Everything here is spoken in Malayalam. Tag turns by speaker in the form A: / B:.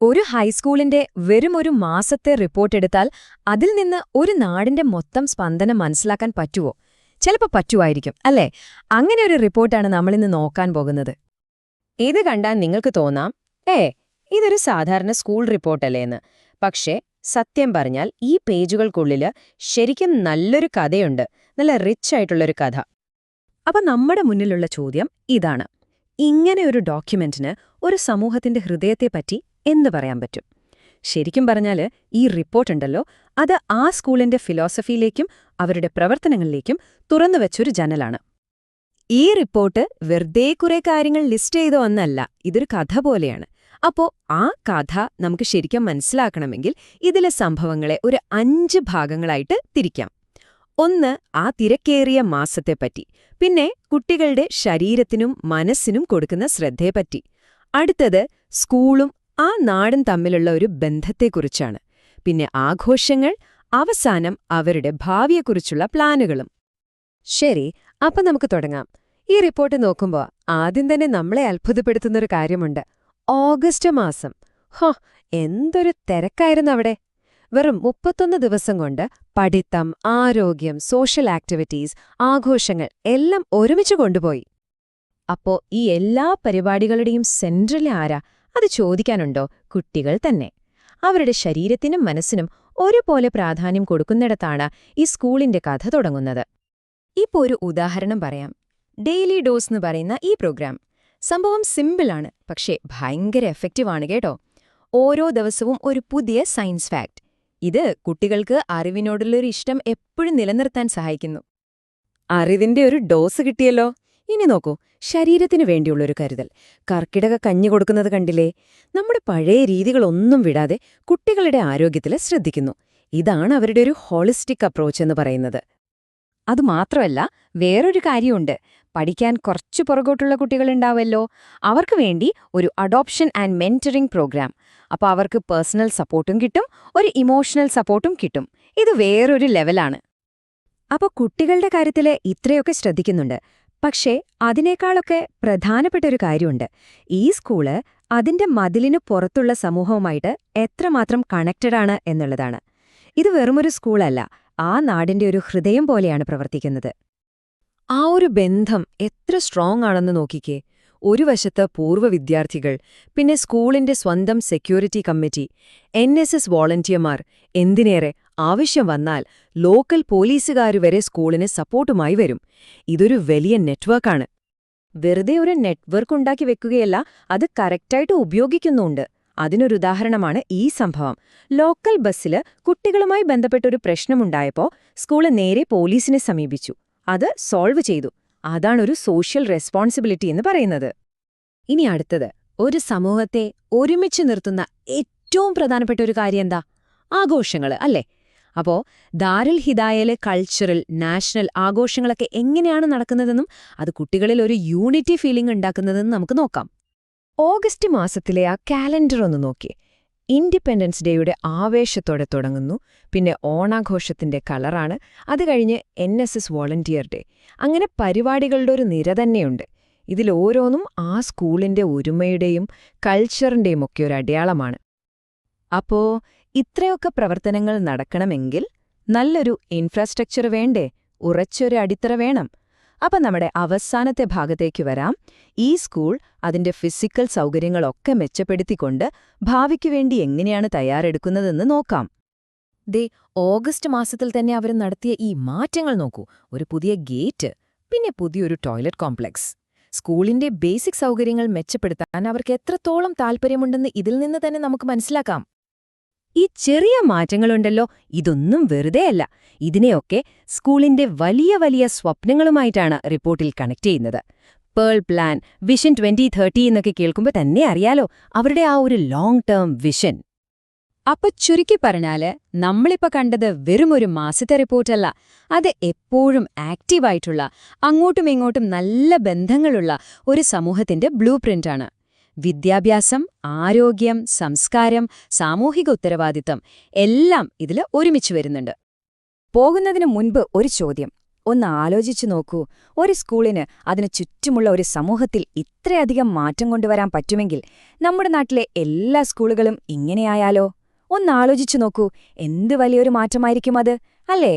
A: ഒരു ഹൈസ്കൂളിന്റെ വെറുമൊരു മാസത്തെ റിപ്പോർട്ടെടുത്താൽ അതിൽ നിന്ന് ഒരു നാടിന്റെ മൊത്തം സ്പന്ദനം മനസ്സിലാക്കാൻ പറ്റുമോ? ചിലപ്പോൾ പറ്റുമായിരിക്കും, അല്ലേ? അങ്ങനെ ഒരു റിപ്പോർട്ടാണ് നമ്മളിന്ന് നോക്കാൻ പോകുന്നത്.
B: ഇത് കണ്ടാൽ നിങ്ങൾക്ക് തോന്നാം, ഇതൊരു സാധാരണ സ്കൂൾ റിപ്പോർട്ടല്ലേ എന്ന്. പക്ഷേ സത്യം പറഞ്ഞാൽ ഈ പേജുകൾക്കുള്ളില് ശരിക്കും നല്ലൊരു കഥയുണ്ട്, നല്ല റിച്ച് ആയിട്ടുള്ളൊരു കഥ.
A: അപ്പൊ നമ്മുടെ മുന്നിലുള്ള ചോദ്യം ഇതാണ്: ഇങ്ങനെ ഒരു ഡോക്യുമെന്റിന് ഒരു സമൂഹത്തിന്റെ ഹൃദയത്തെപ്പറ്റി എന്ത് പറയാൻ പറ്റും? ശരിക്കും പറഞ്ഞാല് ഈ റിപ്പോർട്ടുണ്ടല്ലോ, അത് ആ സ്കൂളിന്റെ ഫിലോസഫിയിലേക്കും അവരുടെ പ്രവർത്തനങ്ങളിലേക്കും തുറന്നുവെച്ചൊരു ജനലാണ്. ഈ റിപ്പോർട്ട് വെറുതെ കുറെ കാര്യങ്ങൾ ലിസ്റ്റ് ചെയ്തോ ഒന്നല്ല, ഇതൊരു കഥ പോലെയാണ്. അപ്പോ ആ കഥ നമുക്ക് ശരിക്കും മനസ്സിലാക്കണമെങ്കിൽ ഇതിലെ സംഭവങ്ങളെ ഒരു 5 ഭാഗങ്ങളായിട്ട് തിരിക്കാം. ഒന്ന്, ആ തിരക്കേറിയ മാസത്തെപ്പറ്റി. പിന്നെ കുട്ടികളുടെ ശരീരത്തിനും മനസ്സിനും കൊടുക്കുന്ന ശ്രദ്ധയെപ്പറ്റി. അടുത്തത് സ്കൂളും ആ നാടും തമ്മിലുള്ള ഒരു ബന്ധത്തെക്കുറിച്ചാണ്. പിന്നെ ആഘോഷങ്ങൾ. അവസാനം അവരുടെ ഭാവിയെക്കുറിച്ചുള്ള പ്ലാനുകളും. ശരി, അപ്പൊ നമുക്ക് തുടങ്ങാം. ഈ റിപ്പോർട്ട് നോക്കുമ്പോൾ ആദ്യം തന്നെ നമ്മളെ അത്ഭുതപ്പെടുത്തുന്നൊരു കാര്യമുണ്ട്. ഓഗസ്റ്റ് മാസം. എന്തൊരു തിരക്കായിരുന്നു അവിടെ! വെറും 31 ദിവസം കൊണ്ട് പഠിത്തം, ആരോഗ്യം, സോഷ്യൽ ആക്ടിവിറ്റീസ്, ആഘോഷങ്ങൾ എല്ലാം ഒരുമിച്ച് കൊണ്ടുപോയി. അപ്പോ ഈ എല്ലാ പരിപാടികളുടെയും സെൻട്രൽ ആരാ? അത് ചോദിക്കാനുണ്ടോ? കുട്ടികൾ തന്നെ. അവരുടെ ശരീരത്തിനും മനസ്സിനും ഒരുപോലെ പ്രാധാന്യം കൊടുക്കുന്നിടത്താണ് ഈ സ്കൂളിന്റെ കഥ തുടങ്ങുന്നത്. ഇപ്പോ ഒരു ഉദാഹരണം പറയാം. ഡെയിലി ഡോസ് എന്ന് പറയുന്ന ഈ പ്രോഗ്രാം. സംഭവം സിമ്പിളാണ്, പക്ഷേ ഭയങ്കര എഫക്റ്റീവാണ് കേട്ടോ. ഓരോ ദിവസവും ഒരു പുതിയ സയൻസ് ഫാക്ട്. ഇത് കുട്ടികൾക്ക് അറിവിനോടുള്ളൊരു ഇഷ്ടം എപ്പോഴും നിലനിർത്താൻ സഹായിക്കുന്നു. അറിവിന്റെ ഒരു ഡോസ് കിട്ടിയല്ലോ. ഇനി നോക്കൂ, ശരീരത്തിനു വേണ്ടിയുള്ളൊരു കരുതൽ. കർക്കിടക കഞ്ഞി കൊടുക്കുന്നത് കണ്ടില്ലേ? നമ്മുടെ പഴയ രീതികളൊന്നും വിടാതെ കുട്ടികളുടെ ആരോഗ്യത്തിൽ ശ്രദ്ധിക്കുന്നു. ഇതാണ് അവരുടെ ഒരു ഹോളിസ്റ്റിക് അപ്രോച്ച് എന്ന് പറയുന്നത്. അതുമാത്രമല്ല, വേറൊരു കാര്യമുണ്ട്. പഠിക്കാൻ കുറച്ചു പുറകോട്ടുള്ള കുട്ടികളുണ്ടാവുമല്ലോ, അവർക്ക് വേണ്ടി ഒരു അഡോപ്ഷൻ ആൻഡ് മെന്ററിംഗ് പ്രോഗ്രാം. അപ്പോൾ അവർക്ക് പേഴ്സണൽ സപ്പോർട്ടും കിട്ടും, ഒരു ഇമോഷണൽ സപ്പോർട്ടും കിട്ടും. ഇത് വേറൊരു ലെവലാണ്. അപ്പോൾ കുട്ടികളുടെ കാര്യത്തിൽ ഇത്രയൊക്കെ ശ്രദ്ധിക്കുന്നുണ്ട്. പക്ഷേ അതിനേക്കാളൊക്കെ പ്രധാനപ്പെട്ട ഒരു കാര്യമുണ്ട്. ഈ സ്കൂള് അതിന്റെ മതിലിനു പുറത്തുള്ള സമൂഹവുമായിട്ട് എത്രമാത്രം കണക്റ്റഡാണ് എന്നുള്ളതാണ്. ഇത് വെറുമൊരു സ്കൂളല്ല, ആ നാടിന്റെ ഒരു ഹൃദയം പോലെയാണ് പ്രവർത്തിക്കുന്നത്. ആ ഒരു ബന്ധം എത്ര സ്ട്രോങ് ആണെന്ന് നോക്കിക്കേ. ഒരു വശത്ത് പൂർവ്വ വിദ്യാർത്ഥികൾ, പിന്നെ സ്കൂളിന്റെ സ്വന്തം സെക്യൂരിറ്റി കമ്മിറ്റി, NSS വോളണ്ടിയർമാർ, എന്തിനേറെ ആവശ്യം വന്നാൽ ലോക്കൽ പോലീസുകാരുവരെ സ്കൂളിന് സപ്പോർട്ടുമായി വരും. ഇതൊരു വലിയ നെറ്റ്വർക്കാണ്. വെറുതെ ഒരു നെറ്റ്വർക്ക് ഉണ്ടാക്കി വെക്കുകയല്ല, അത് കറക്റ്റായിട്ട് ഉപയോഗിക്കുന്നുണ്ട്. അതിനൊരുദാഹരണമാണ് ഈ സംഭവം. ലോക്കൽ ബസ്സില് കുട്ടികളുമായി ബന്ധപ്പെട്ടൊരു പ്രശ്നമുണ്ടായപ്പോൾ സ്കൂള് നേരെ പോലീസിനെ സമീപിച്ചു. അത് സോൾവ് ചെയ്തു. അതാണൊരു സോഷ്യൽ റെസ്പോൺസിബിലിറ്റി എന്ന് പറയുന്നത്. ഇനി അടുത്തത്, ഒരു സമൂഹത്തെ ഒരുമിച്ച് നിർത്തുന്ന ഏറ്റവും പ്രധാനപ്പെട്ട ഒരു കാര്യം എന്താ? ആഘോഷങ്ങള്, അല്ലേ? അപ്പോ ദാരുൽ ഹിദായയിലെ കൾച്ചറൽ, നാഷണൽ ആഘോഷങ്ങളൊക്കെ എങ്ങനെയാണ് നടക്കുന്നതെന്നും അത് കുട്ടികളിൽ ഒരു യൂണിറ്റി ഫീലിംഗ് ഉണ്ടാക്കുന്നതെന്നും നമുക്ക് നോക്കാം. ഓഗസ്റ്റ് മാസത്തിലെ ആ കാലണ്ടർ ഒന്ന് നോക്കി. ഇൻഡിപെൻഡൻസ് ഡേയുടെ ആവേശത്തോടെ തുടങ്ങുന്നു. പിന്നെ ഓണാഘോഷത്തിന്റെ കളറാണ്. അത് കഴിഞ്ഞ് NSS വോളണ്ടിയർ ഡേ. അങ്ങനെ പരിപാടികളുടെ ഒരു നിര തന്നെയുണ്ട്. ഇതിലോരോന്നും ആ സ്കൂളിന്റെ ഒരുമയുടെയും കൾച്ചറിന്റെയും ഒക്കെ ഒരു അടയാളമാണ്. അപ്പോ ഇത്രയൊക്കെ പ്രവർത്തനങ്ങൾ നടക്കണമെങ്കിൽ നല്ലൊരു ഇൻഫ്രാസ്ട്രക്ചർ വേണ്ടേ? ഉറച്ചൊരു അടിത്തറ വേണം. അപ്പം നമ്മുടെ അവസാനത്തെ ഭാഗത്തേക്ക് വരാം. ഈ സ്കൂൾ അതിന്റെ ഫിസിക്കൽ സൗകര്യങ്ങളൊക്കെ മെച്ചപ്പെടുത്തിക്കൊണ്ട് ഭാവിക്കു വേണ്ടി എങ്ങനെയാണ് തയ്യാറെടുക്കുന്നതെന്ന് നോക്കാം. ഓഗസ്റ്റ് മാസത്തിൽ തന്നെ അവർ നടത്തിയ ഈ മാറ്റങ്ങൾ നോക്കൂ. ഒരു പുതിയ ഗേറ്റ്, പിന്നെ പുതിയൊരു ടോയ്ലറ്റ് കോംപ്ലക്സ്. സ്കൂളിന്റെ ബേസിക് സൗകര്യങ്ങൾ മെച്ചപ്പെടുത്താൻ അവർക്ക് എത്രത്തോളം താൽപ്പര്യമുണ്ടെന്ന് ഇതിൽ നിന്ന് തന്നെ നമുക്ക് മനസ്സിലാക്കാം. ഈ ചെറിയ മാറ്റങ്ങളുണ്ടല്ലോ, ഇതൊന്നും വെറുതെയല്ല. ഇതിനെയൊക്കെ സ്കൂളിന്റെ വലിയ വലിയ സ്വപ്നങ്ങളുമായിട്ടാണ് റിപ്പോർട്ടിൽ കണക്ട് ചെയ്യുന്നത്. പേൾ പ്ലാൻ, വിഷൻ 2030 എന്നൊക്കെ കേൾക്കുമ്പോൾ തന്നെ അറിയാലോ അവരുടെ ആ ഒരു ലോങ് ടേം വിഷൻ. അപ്പൊ ചുരുക്കി പറഞ്ഞാല് നമ്മളിപ്പോ കണ്ടത് വെറുമൊരു മാസത്തെ റിപ്പോർട്ടല്ല, അത് എപ്പോഴും ആക്റ്റീവായിട്ടുള്ള, അങ്ങോട്ടും ഇങ്ങോട്ടും നല്ല ബന്ധങ്ങളുള്ള ഒരു സമൂഹത്തിന്റെ ബ്ലൂ പ്രിന്റാണ്. വിദ്യാഭ്യാസം, ആരോഗ്യം, സംസ്കാരം, സാമൂഹിക ഉത്തരവാദിത്തം എല്ലാം ഇതിൽ ഒരുമിച്ച് വരുന്നുണ്ട്. പോകുന്നതിനു മുൻപ് ഒരു ചോദ്യം:
C: ഒന്ന് ആലോചിച്ചു നോക്കൂ, ഒരു സ്കൂളിന് അതിനു ചുറ്റുമുള്ള ഒരു സമൂഹത്തിൽ ഇത്രയധികം മാറ്റം കൊണ്ടുവരാൻ പറ്റുമെങ്കിൽ നമ്മുടെ നാട്ടിലെ എല്ലാ സ്കൂളുകളും ഇങ്ങനെയായാലോ? ഒന്നാലോചിച്ചു നോക്കൂ, എന്ത് വലിയൊരു മാറ്റമായിരിക്കും അത്, അല്ലേ?